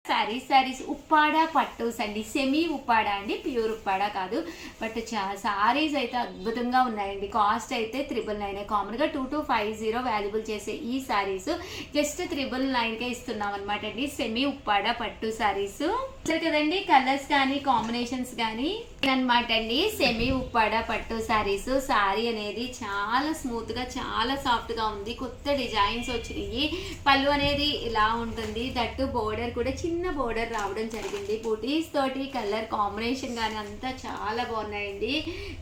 సారీస్ ఉప్పాడ పట్టుస్ అండి, సెమీ ఉప్పాడ అండి, ప్యూర్ ఉప్పాడ కాదు. బట్ సారీస్ అయితే అద్భుతంగా ఉన్నాయండి. కాస్ట్ అయితే 999. కామన్గా 2250 వాల్యుబుల్ చేసే ఈ సారీస్ జస్ట్ 999కే ఇస్తున్నాం అనమాట అండి. సెమీ ఉప్పాడ పట్టు సారీస్ సరే కదండి. కలర్స్ కానీ కాంబినేషన్స్ కానీ అనమాట అండి. సెమీ ఉప్పాడ పట్టు సారీస్. సారీ అనేది చాలా స్మూత్ గా చాలా సాఫ్ట్ గా ఉంది. కొత్త డిజైన్స్ వచ్చినాయి. పళ్ళు అనేది ఇలా ఉంటుంది. దట్టు బోర్డర్ కూడా చిన్న బోర్డర్ రావడం జరిగింది. బూటీస్ తోటి కలర్ కాంబినేషన్ కానీ అంతా చాలా బాగున్నాయండి.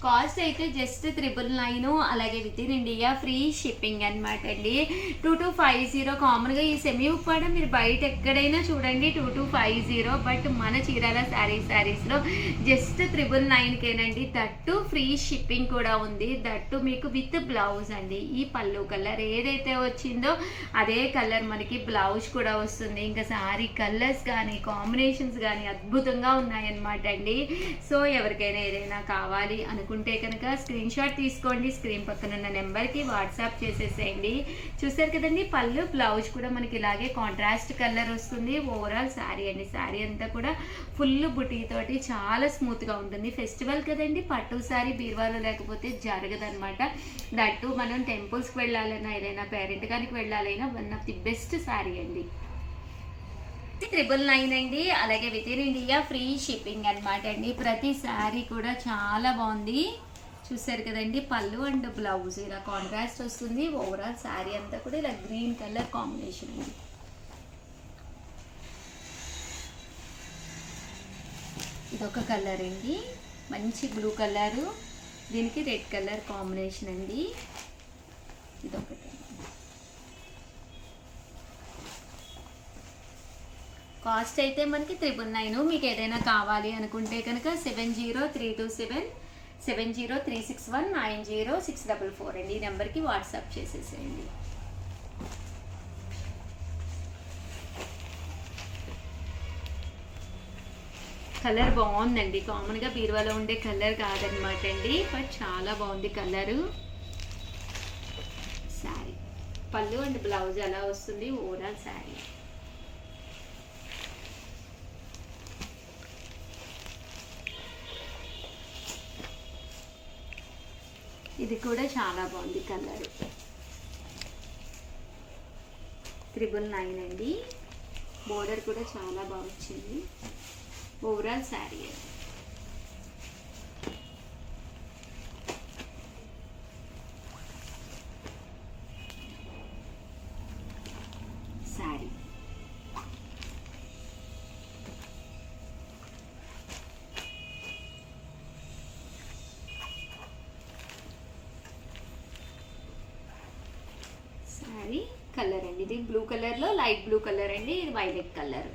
కాస్ట్ అయితే జస్ట్ 999. అలాగే with in India free shipping అనమాట అండి. 2250. కామన్ గా ఈ సెమీ ఉప్పాడ మీరు బయట ఎక్కడైనా చూడండి 2250. బట్ మన చీరాల సారీస్ లో జస్ట్ 999కేనండి. దట్టు ఫ్రీ షిప్పింగ్ కూడా ఉంది. దట్టు మీకు విత్ బ్లౌజ్ అండి. ఈ పళ్ళు కలర్ ఏదైతే వచ్చిందో అదే కలర్ మనకి బ్లౌజ్ కూడా వస్తుంది. ఇంకా సారీ కలర్స్ కానీ కాంబినేషన్స్ కానీ అద్భుతంగా ఉన్నాయన్నమాట అండి. సో ఎవరికైనా ఏదైనా కావాలి అనుకుంటే కనుక స్క్రీన్ షాట్ తీసుకోండి. స్క్రీన్ పక్కన ఉన్న నెంబర్కి వాట్సాప్ చేసేసేయండి. చూసారు కదండి, పళ్ళు బ్లౌజ్ కూడా మనకి ఇలాగే కాంట్రాస్ట్ కలర్ వస్తుంది. ఓవరాల్ శారీ అండి. శారీ అంతా కూడా ఫుల్ బుటీ తోటి చాలా స్మూత్గా ఉంటుంది. ఫెస్టివల్ కదండి, పట్టు శారీ బీరువాలో లేకపోతే జరగదనమాట. దట్టు మనం టెంపుల్స్కి వెళ్ళాలన్నా ఏదైనా పేరెంట్ గారికి వెళ్ళాలైనా one of the best sari అండి. 999 అండి. అలాగే with in India free shipping అనమాట అండి. ప్రతి శారీ కూడా చాలా బాగుంది. చూసారు కదండి, పళ్ళు అండ్ బ్లౌజ్ ఇలా కాంట్రాస్ట్ వస్తుంది. ఓవరాల్ శారీ అంతా కూడా ఇలా గ్రీన్ కలర్ కాంబినేషన్ అండి. ఇదొక కలర్ అండి, మంచి బ్లూ కలరు, దీనికి రెడ్ కలర్ కాంబినేషన్ అండి. ఇదొకటి. కాస్ట్ అయితే మనకి 999. మీకు ఏదైనా కావాలి అనుకుంటే కనుక 70326703619064 అండి. ఈ నెంబర్కి వాట్సాప్ చేసేసేయండి. కలర్ బాగుందండి. కామన్గా బీరువాలో ఉండే కలర్ కాదనమాట అండి, బట్ చాలా బాగుంది కలరు. శారీ పళ్ళు అండ్ బ్లౌజ్ అలా వస్తుంది. ఓవరాల్ శారీ ఇది కూడా చాలా బాగుంది కలర్. 999 అండి. బోర్డర్ కూడా చాలా బాగా వచ్చింది. ఓవరాల్ శారీ శారీ శారీ కలర్ అండి. ఇది బ్లూ కలర్లో లైట్ బ్లూ కలర్ అండి. ఇది వైలెట్ కలర్.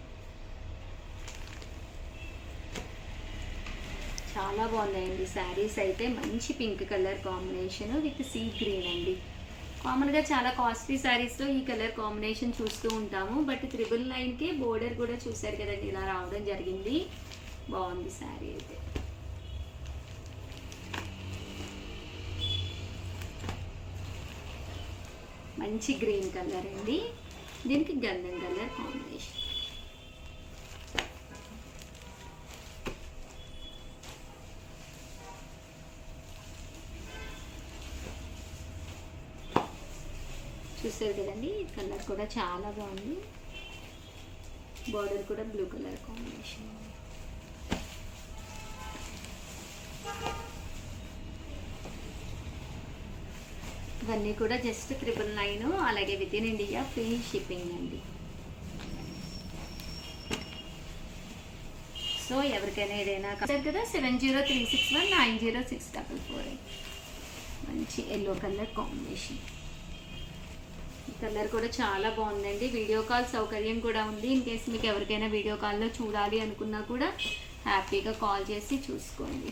చాలా బాగున్నాయండి శారీస్ అయితే. మంచి pink colour combination with sea green అండి. కామన్గా చాలా కాస్ట్లీ శారీస్లో ఈ కలర్ కాంబినేషన్ చూస్తూ ఉంటాము. బట్ 999కే బోర్డర్ కూడా చూసారు కదండి, ఇలా రావడం జరిగింది. బాగుంది శారీ అయితే. మంచి గ్రీన్ కలర్ అండి, దీనికి గంధం కలర్ కాంబినేషన్. చూసారు కదండి, కలర్ కూడా చాలా బాగుంది. బార్డర్ కూడా బ్లూ కలర్ కాంబినేషన్. ఇవన్నీ కూడా జస్ట్ 999. అలాగే with in India free shipping అండి. సో ఎవరికైనా ఏదైనా కాదు కదా 7036190644. మంచి ఎల్లో కలర్ కాంబినేషన్. కలర్ కూడా చాలా బాగుందండి. వీడియో కాల్ సౌకర్యం కూడా ఉంది. ఇన్ కేస్ మీకు ఎవరికైనా వీడియో కాల్లో చూడాలి అనుకున్నా కూడా హ్యాపీగా కాల్ చేసి చూసుకోండి.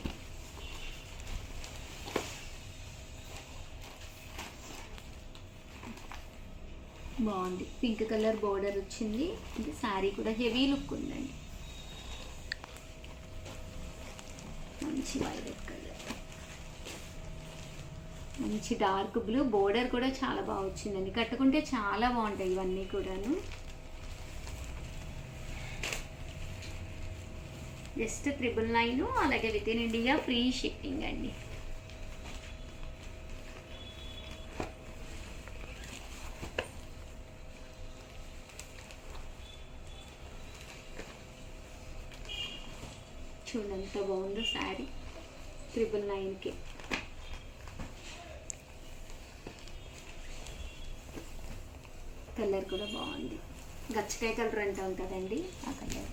బాగుంది. పింక్ కలర్ బోర్డర్ వచ్చింది. ఇది శారీ కూడా హెవీ లుక్ ఉందండి. మంచి వైలెట్ కలర్, మంచి డార్క్ బ్లూ. బోర్డర్ కూడా చాలా బాగా వచ్చిందండి. కట్టుకుంటే చాలా బాగుంటాయి ఇవన్నీ కూడాను. జస్ట్ 999, అలాగే with in India free shipping అండి. చూడండి ఎంత బాగుందో శారీ 999కి. కలర్ కూడా బాగుంది, గచ్చకాయ కలర్ అంటాం కదండి ఆ colour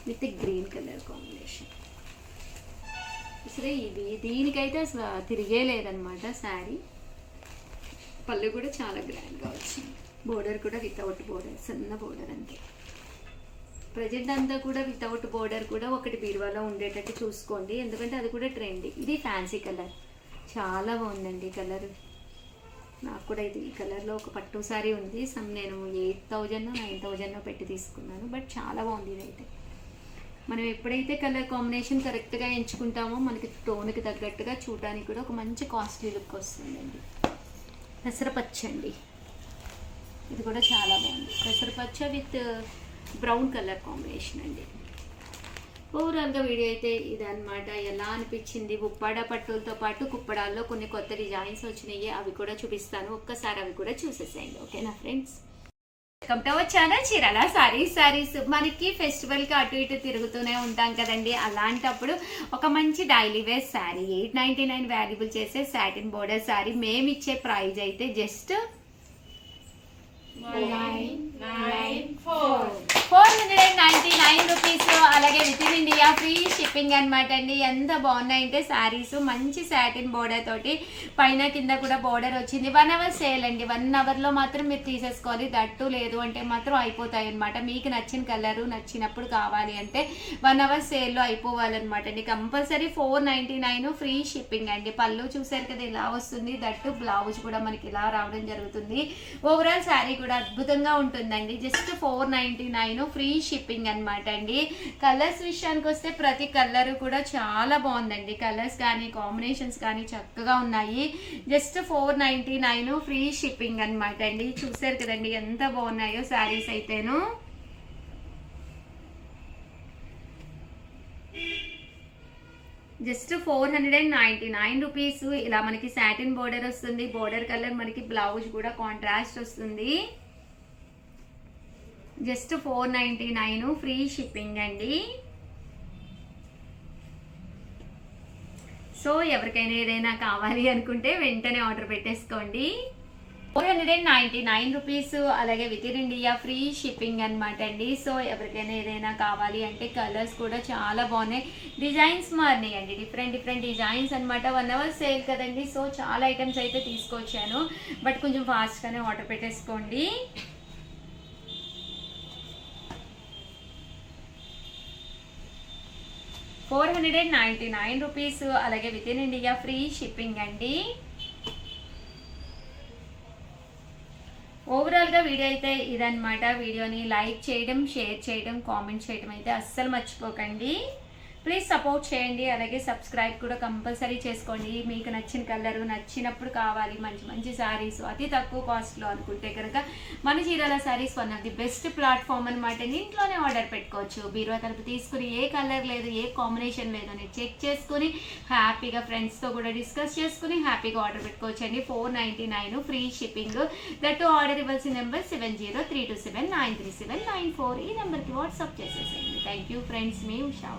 with green colour combination. అసలు ఇది దీనికైతే అసలు తిరిగే లేదనమాట శారీ. పళ్ళు కూడా చాలా గ్రాండ్గా వచ్చింది. బోర్డర్ కూడా వితౌట్ బోర్డర్, సన్న బోర్డర్ అంతే. ప్రజెంట్ అంతా కూడా వితౌట్ బోర్డర్ కూడా ఒకటి బీరువాలో ఉండేటట్టు చూసుకోండి, ఎందుకంటే అది కూడా ట్రెండ్. ఇది ఫ్యాన్సీ కలర్, చాలా బాగుందండి కలర్. నాకు కూడా ఇది ఈ కలర్లో ఒక పట్టు శారీ ఉంది. నేను 8,000 9,000 పెట్టి తీసుకున్నాను, బట్ చాలా బాగుంది ఇదైతే. మనం ఎప్పుడైతే కలర్ కాంబినేషన్ కరెక్ట్గా ఎంచుకుంటామో మనకి టోన్కి తగ్గట్టుగా చూడడానికి కూడా ఒక మంచి కాస్ట్లీ లుక్ వస్తుందండి. పెసరపచ్చ అండి, ఇది కూడా చాలా బాగుంది. పెసరపచ్చ విత్ బ్రౌన్ కలర్ కాంబినేషన్ అండి. ఓవరాల్గా వీడియో అయితే ఇదన్నమాట. ఎలా అనిపించింది? ఉప్పాడ పట్టులతో పాటు కుప్పడాల్లో కొన్ని కొత్త డిజైన్స్ వచ్చినాయి, అవి కూడా చూపిస్తాను. ఒక్కసారి అవి కూడా చూసేసేయండి, ఓకేనా friends? Welcome to our channel Chirala saris. మనకి ఫెస్టివల్కి అటు ఇటు తిరుగుతూనే ఉంటాం కదండి. అలాంటప్పుడు ఒక మంచి డైలీ వేర్ శారీ 899 వాల్యుబుల్ చేసే సాటిన్ బోర్డర్ శారీ. మేము ఇచ్చే ప్రైజ్ అయితే జస్ట్ 499 రూపీస్, అలాగే with in India free shipping అనమాట అండి. ఎంత బాగున్నాయంటే శారీస్, మంచి సాటిన్ బోర్డర్ తోటి పైన కింద కూడా బోర్డర్ వచ్చింది. 1 అవర్ సేల్ అండి. 1 అవర్లో మాత్రం మీరు తీసేసుకోవాలి, దట్టు లేదు అంటే మాత్రం అయిపోతాయి అనమాట. మీకు నచ్చిన కలరు నచ్చినప్పుడు కావాలి అంటే 1 అవర్ సేల్లో అయిపోవాలన్నమాట అండి. కంపల్సరీ 499 ఫ్రీ షిప్పింగ్ అండి. పళ్ళు చూసారు కదా ఇలా వస్తుంది, దట్టు బ్లౌజ్ కూడా మనకి ఇలా రావడం జరుగుతుంది. ఓవరాల్ శారీ కూడా అద్భుతంగా ఉంటుందండి. జస్ట్ 499 ఫ్రీ షిప్పింగ్ అనమాట అండి. కలర్స్ విషయానికి వస్తే ప్రతి కలర్ కూడా చాలా బాగుందండి. కలర్స్ కానీ కాంబినేషన్స్ కానీ చక్కగా ఉన్నాయి. జస్ట్ 499 ఫ్రీ షిప్పింగ్ అనమాట అండి. చూసారు కదండి ఎంత బాగున్నాయో శారీస్ అయితేను. Just 499 rupees. ఇలా మనకి సాటిన్ బోర్డర్ వస్తుంది. బోర్డర్ కలర్ మనకి బ్లౌజ్ కూడా కాంట్రాస్ట్ వస్తుంది. జస్ట్ 499 ఫ్రీ షిప్పింగ్ అండి. సో ఎవరికైనా ఏదైనా కావాలి అనుకుంటే వెంటనే ఆర్డర్ పెట్టేసుకోండి. 499 రూపీస్, అలాగే with in India free shipping అనమాట అండి. సో ఎవరికైనా ఏదైనా కావాలి అంటే కలర్స్ కూడా చాలా బాగున్నాయి, డిజైన్స్ మారినాయి అండి. డిఫరెంట్ డిజైన్స్ అనమాట. 1 అవర్ సేల్ కదండి, సో చాలా ఐటమ్స్ అయితే తీసుకొచ్చాను, బట్ కొంచెం ఫాస్ట్గానే ఆర్డర్ పెట్టేసుకోండి. రూపీస్, అలాగే with in India free shipping అండి. ఓవరాల్గా వీడియో అయితే ఇదన్నమాట. వీడియోని లైక్ చేయడం, షేర్ చేయడం, కామెంట్ చేయడం అయితే అస్సలు మర్చిపోకండి. ప్లీజ్ సపోర్ట్ చేయండి, అలాగే సబ్స్క్రైబ్ కూడా కంపల్సరీ చేసుకోండి. మీకు నచ్చిన కలరు నచ్చినప్పుడు కావాలి, మంచి శారీస్ అతి తక్కువ కాస్ట్లో అనుకుంటే కనుక మన Chirala saris one of the best platform అనమాట. ఇంట్లోనే ఆర్డర్ పెట్టుకోవచ్చు. బీరువా తలుపు తీసుకుని ఏ కలర్ లేదు, ఏ కాంబినేషన్ లేదు అని చెక్ చేసుకుని హ్యాపీగా ఫ్రెండ్స్తో కూడా డిస్కస్ చేసుకుని హ్యాపీగా ఆర్డర్ పెట్టుకోవచ్చు అండి. 499 ఫ్రీ షిప్పింగ్. దట్టు ఆర్డర్ ఇవ్వాల్సిన నెంబర్ 703279937994. ఈ నెంబర్కి వాట్సాప్ చేసేసేయండి. Thank you friends, me Usha.